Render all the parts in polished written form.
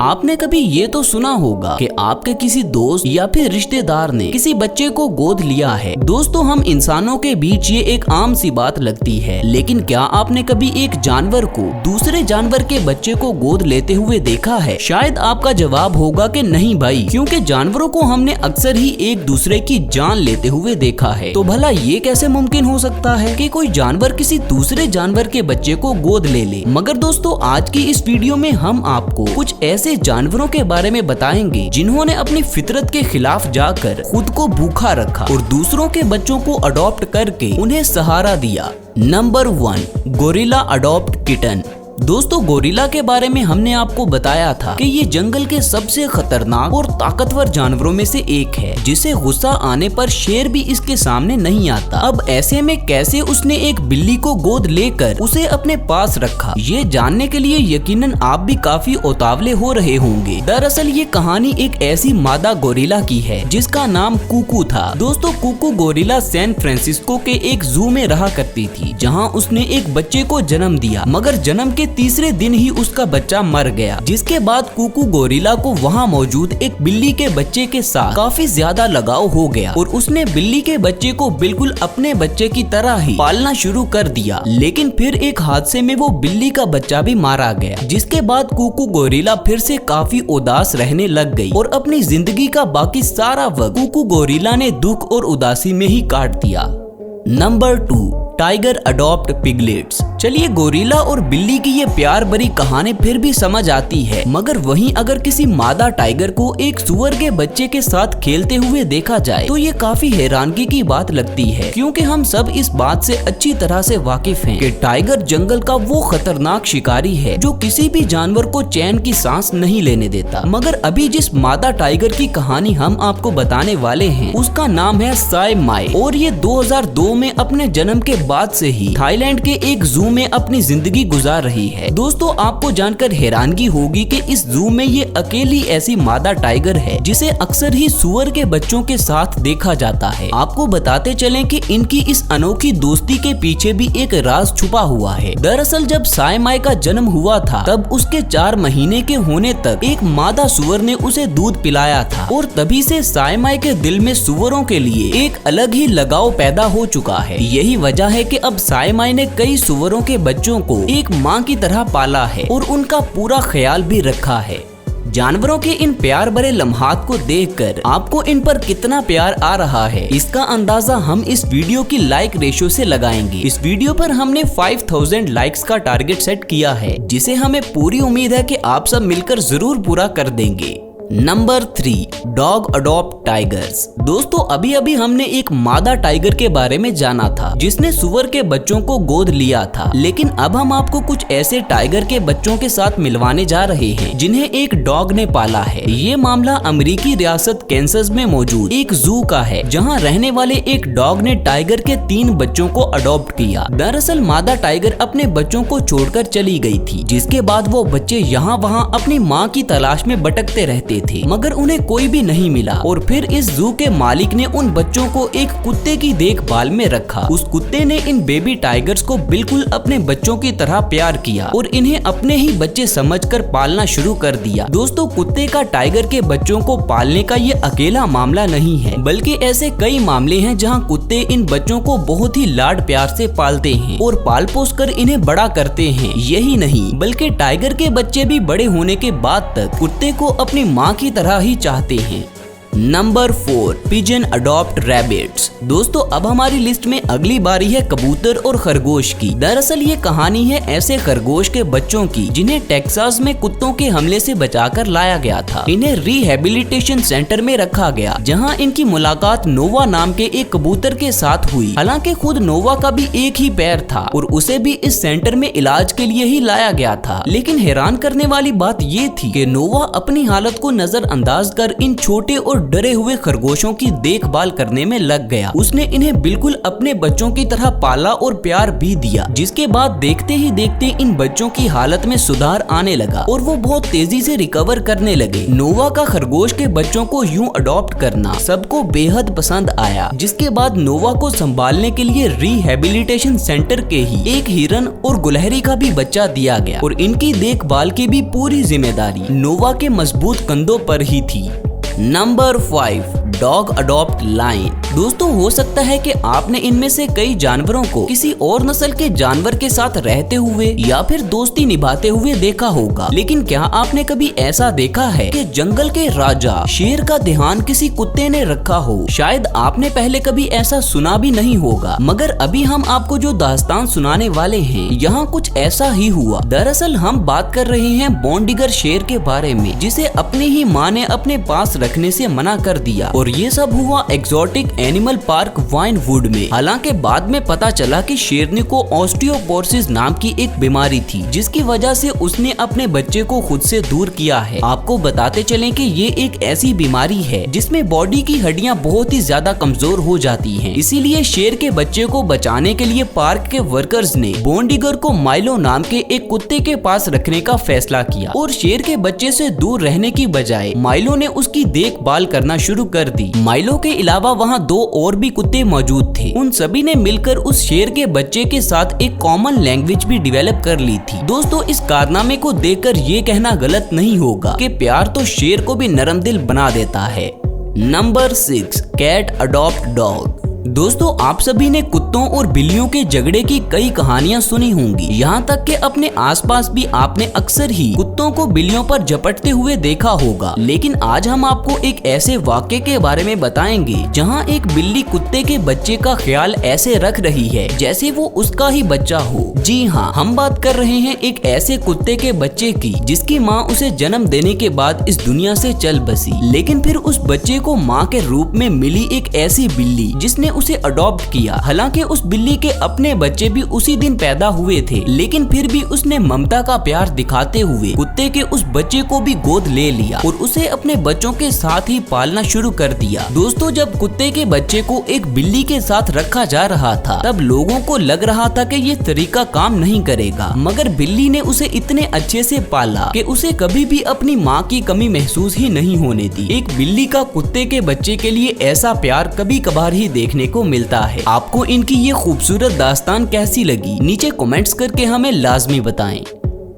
आपने कभी ये तो सुना होगा कि आपके किसी दोस्त या फिर रिश्तेदार ने किसी बच्चे को गोद लिया है। दोस्तों, हम इंसानों के बीच ये एक आम सी बात लगती है, लेकिन क्या आपने कभी एक जानवर को दूसरे जानवर के बच्चे को गोद लेते हुए देखा है? शायद आपका जवाब होगा कि नहीं भाई, क्योंकि जानवरों को हमने अक्सर ही एक दूसरे की जान लेते हुए देखा है। तो भला ये कैसे मुमकिन हो सकता है कि कोई जानवर किसी दूसरे जानवर के बच्चे को गोद ले ले? मगर दोस्तों, आज की इस वीडियो में हम आपको कुछ ऐसे जानवरों के बारे में बताएंगे जिन्होंने अपनी फितरत के खिलाफ जाकर खुद को भूखा रखा और दूसरों के बच्चों को अडॉप्ट करके उन्हें सहारा दिया। Number 1, gorilla adopt kitten. दोस्तों, गोरिल्ला के बारे में हमने आपको बताया था कि ये जंगल के सबसे खतरनाक और ताकतवर जानवरों में से एक है, जिसे गुस्सा आने पर शेर भी इसके सामने नहीं आता। अब ऐसे में कैसे उसने एक बिल्ली को गोद लेकर उसे अपने पास रखा, ये जानने के लिए यकीनन आप भी काफी उतावले हो रहे होंगे। दरअसल ये कहानी एक ऐसी मादा गोरिल्ला की है जिसका नाम कुकू था। दोस्तों, कुकू गोरिल्ला सैन फ्रांसिस्को के एक जू में रहा करती थी, जहाँ उसने एक बच्चे को जन्म दिया, मगर जन्म के तीसरे दिन ही उसका बच्चा मर गया। जिसके बाद कुकू गोरिल्ला को वहाँ मौजूद एक बिल्ली के बच्चे के साथ काफी ज्यादा लगाव हो गया और उसने बिल्ली के बच्चे को बिल्कुल अपने बच्चे की तरह ही पालना शुरू कर दिया। लेकिन फिर एक हादसे में वो बिल्ली का बच्चा भी मारा गया, जिसके बाद कुकू गोरिल्ला फिर से काफी उदास रहने लग गई और अपनी जिंदगी का बाकी सारा वक्त कुकू गोरिल्ला ने दुख और उदासी में ही काट दिया। Number 2, tiger adopt piglets. चलिए, गोरिल्ला और बिल्ली की ये प्यार भरी कहानी फिर भी समझ आती है, मगर वहीं अगर किसी मादा टाइगर को एक सुअर के बच्चे के साथ खेलते हुए देखा जाए तो ये काफी हैरानगी की बात लगती है, क्योंकि हम सब इस बात से अच्छी तरह से वाकिफ हैं कि टाइगर जंगल का वो खतरनाक शिकारी है जो किसी भी जानवर को चैन की सांस नहीं लेने देता। मगर अभी जिस मादा टाइगर की कहानी हम आपको बताने वाले हैं उसका नाम है साय माय, और ये 2002 में अपने जन्म के बाद से ही थाईलैंड के एक जू में अपनी जिंदगी गुजार रही है। दोस्तों, आपको जानकर हैरानगी होगी कि इस जू में ये अकेली ऐसी मादा टाइगर है जिसे अक्सर ही सुअर के बच्चों के साथ देखा जाता है। आपको बताते चलें कि इनकी इस अनोखी दोस्ती के पीछे भी एक राज छुपा हुआ है। दरअसल जब साय माय का जन्म हुआ था तब उसके 4 महीने के होने तक एक मादा सुअर ने उसे दूध पिलाया था और तभी से साय माय के दिल में सुअरों के लिए एक अलग ही लगाव पैदा हो चुका है। यही वजह है कि अब साय माय ने कई सुअरों के बच्चों को एक माँ की तरह पाला है और उनका पूरा ख्याल भी रखा है। जानवरों के इन प्यार भरे लम्हात को देखकर आपको इन पर कितना प्यार आ रहा है, इसका अंदाजा हम इस वीडियो की लाइक रेशियो से लगाएंगे। इस वीडियो पर हमने 5000 लाइक्स का टारगेट सेट किया है, जिसे हमें पूरी उम्मीद है कि आप सब मिलकर जरूर पूरा कर देंगे। Number 3, dog adopt tigers. दोस्तों, अभी अभी हमने एक मादा टाइगर के बारे में जाना था जिसने सुअर के बच्चों को गोद लिया था, लेकिन अब हम आपको कुछ ऐसे टाइगर के बच्चों के साथ मिलवाने जा रहे हैं जिन्हें एक डॉग ने पाला है। ये मामला अमेरिकी रियासत कैंसस में मौजूद एक जू का है, जहाँ रहने वाले एक डॉग ने टाइगर के 3 बच्चों को अडॉप्ट किया। दरअसल मादा टाइगर अपने बच्चों को छोड़कर चली गई थी, जिसके बाद वो बच्चे यहाँ वहाँ अपनी माँ की तलाश में भटकते रहते थे, मगर उन्हें कोई भी नहीं मिला। और फिर इस जू के मालिक ने उन बच्चों को एक कुत्ते की देखभाल में रखा। उस कुत्ते ने इन बेबी टाइगर्स को बिल्कुल अपने बच्चों की तरह प्यार किया और इन्हें अपने ही बच्चे समझकर पालना शुरू कर दिया। दोस्तों, कुत्ते का टाइगर के बच्चों को पालने का ये अकेला मामला नहीं है, बल्कि ऐसे कई मामले हैं जहाँ कुत्ते इन बच्चों को बहुत ही लाड प्यार से पालते हैं और पाल पोस कर इन्हें बड़ा करते हैं। यही नहीं, बल्कि टाइगर के बच्चे भी बड़े होने के बाद तक कुत्ते को अपनी माँ की तरह ही चाहते हैं। Number 4, pigeon adopt rabbits. दोस्तों, अब हमारी लिस्ट में अगली बारी है कबूतर और खरगोश की। दरअसल ये कहानी है ऐसे खरगोश के बच्चों की जिन्हें टेक्सास में कुत्तों के हमले से बचाकर लाया गया था। इन्हें रिहेबिलिटेशन सेंटर में रखा गया, जहां इनकी मुलाकात नोवा नाम के एक कबूतर के साथ हुई। हालांकि खुद नोवा का भी एक ही पैर था और उसे भी इस सेंटर में इलाज के लिए ही लाया गया था। लेकिन हैरान करने वाली बात ये थी कि नोवा अपनी हालत को नजरअंदाज कर इन छोटे और डरे हुए खरगोशों की देखभाल करने में लग गया। उसने इन्हें बिल्कुल अपने बच्चों की तरह पाला और प्यार भी दिया, जिसके बाद देखते ही देखते इन बच्चों की हालत में सुधार आने लगा और वो बहुत तेजी से रिकवर करने लगे। नोवा का खरगोश के बच्चों को यूं अडॉप्ट करना सबको बेहद पसंद आया, जिसके बाद नोवा को संभालने के लिए रिहेबिलिटेशन सेंटर के ही एक हिरन और गुलहरी का भी बच्चा दिया गया और इनकी देखभाल की भी पूरी जिम्मेदारी नोवा के मजबूत कंधों पर ही थी। Number 5, dog adopt line. दोस्तों, हो सकता है कि आपने इनमें से कई जानवरों को किसी और नस्ल के जानवर के साथ रहते हुए या फिर दोस्ती निभाते हुए देखा होगा, लेकिन क्या आपने कभी ऐसा देखा है कि जंगल के राजा शेर का ध्यान किसी कुत्ते ने रखा हो? शायद आपने पहले कभी ऐसा सुना भी नहीं होगा, मगर अभी हम आपको जो दास्तान सुनाने वाले हैं यहाँ कुछ ऐसा ही हुआ। दरअसल हम बात कर रहे हैं बॉन्डिगर शेर के बारे में, जिसे अपनी ही माँ ने अपने पास रखने से मना कर दिया और ये सब हुआ एक्सोटिक एनिमल पार्क वाइनवुड में। हालांकि बाद में पता चला कि शेरनी को ऑस्टियोपोरोसिस नाम की एक बीमारी थी, जिसकी वजह से उसने अपने बच्चे को खुद से दूर किया है। आपको बताते चलें कि ये एक ऐसी बीमारी है जिसमें बॉडी की हड्डियां बहुत ही ज्यादा कमजोर हो जाती हैं। इसीलिए शेर के बच्चे को बचाने के लिए पार्क के वर्कर्स ने बॉन्डिगर को माइलो नाम के एक कुत्ते के पास रखने का फैसला किया और शेर के बच्चे से दूर रहने की बजाय माइलो ने उसकी देखभाल करना शुरू कर दी। माइलो के अलावा वहाँ 2 और भी कुत्ते मौजूद थे। उन सभी ने मिलकर उस शेर के बच्चे के साथ एक कॉमन लैंग्वेज भी डेवलप कर ली थी। दोस्तों, इस कारनामे को देखकर ये कहना गलत नहीं होगा कि प्यार तो शेर को भी नरम दिल बना देता है। Number 6, cat adopt dog. दोस्तों, आप सभी ने कुत्तों और बिल्लियों के झगड़े की कई कहानियां सुनी होंगी। यहाँ तक कि अपने आसपास भी आपने अक्सर ही कुत्तों को बिल्लियों पर झपटते हुए देखा होगा। लेकिन आज हम आपको एक ऐसे वाक्य के बारे में बताएंगे जहाँ एक बिल्ली कुत्ते के बच्चे का ख्याल ऐसे रख रही है जैसे वो उसका ही बच्चा हो। जी हाँ, हम बात कर रहे हैं एक ऐसे कुत्ते के बच्चे की जिसकी माँ उसे जन्म देने के बाद इस दुनिया से चल बसी, लेकिन फिर उस बच्चे को माँ के रूप में मिली एक ऐसी बिल्ली जिसने उसे अडॉप्ट किया। हालांकि उस बिल्ली के अपने बच्चे भी उसी दिन पैदा हुए थे, लेकिन फिर भी उसने ममता का प्यार दिखाते हुए कुत्ते के उस बच्चे को भी गोद ले लिया और उसे अपने बच्चों के साथ ही पालना शुरू कर दिया। दोस्तों, जब कुत्ते के बच्चे को एक बिल्ली के साथ रखा जा रहा था तब लोगों को लग रहा था कि ये तरीका काम नहीं करेगा, मगर बिल्ली ने उसे इतने अच्छे से पाला कि उसे कभी भी अपनी माँ की कमी महसूस ही नहीं होने दी। एक बिल्ली का कुत्ते के बच्चे के लिए ऐसा प्यार कभी कभार ही देखने को मिलता है। आपको इनकी ये खूबसूरत दास्तान कैसी लगी? नीचे कमेंट्स करके हमें लाजमी बताएं।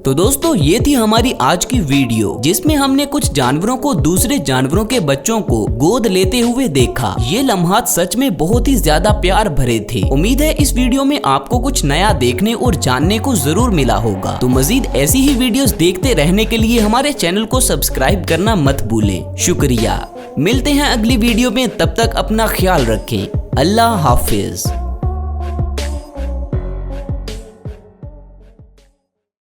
तो दोस्तों, ये थी हमारी आज की वीडियो जिसमें हमने कुछ जानवरों को दूसरे जानवरों के बच्चों को गोद लेते हुए देखा। ये लम्हात सच में बहुत ही ज्यादा प्यार भरे थे। उम्मीद है इस वीडियो में आपको कुछ नया देखने और जानने को जरूर मिला होगा। तो मजीद ऐसी ही वीडियोस देखते रहने के लिए हमारे चैनल को सब्सक्राइब करना मत भूलें। शुक्रिया। मिलते हैं अगली वीडियो में, तब तक अपना ख्याल रखें। अल्लाह हाफिज।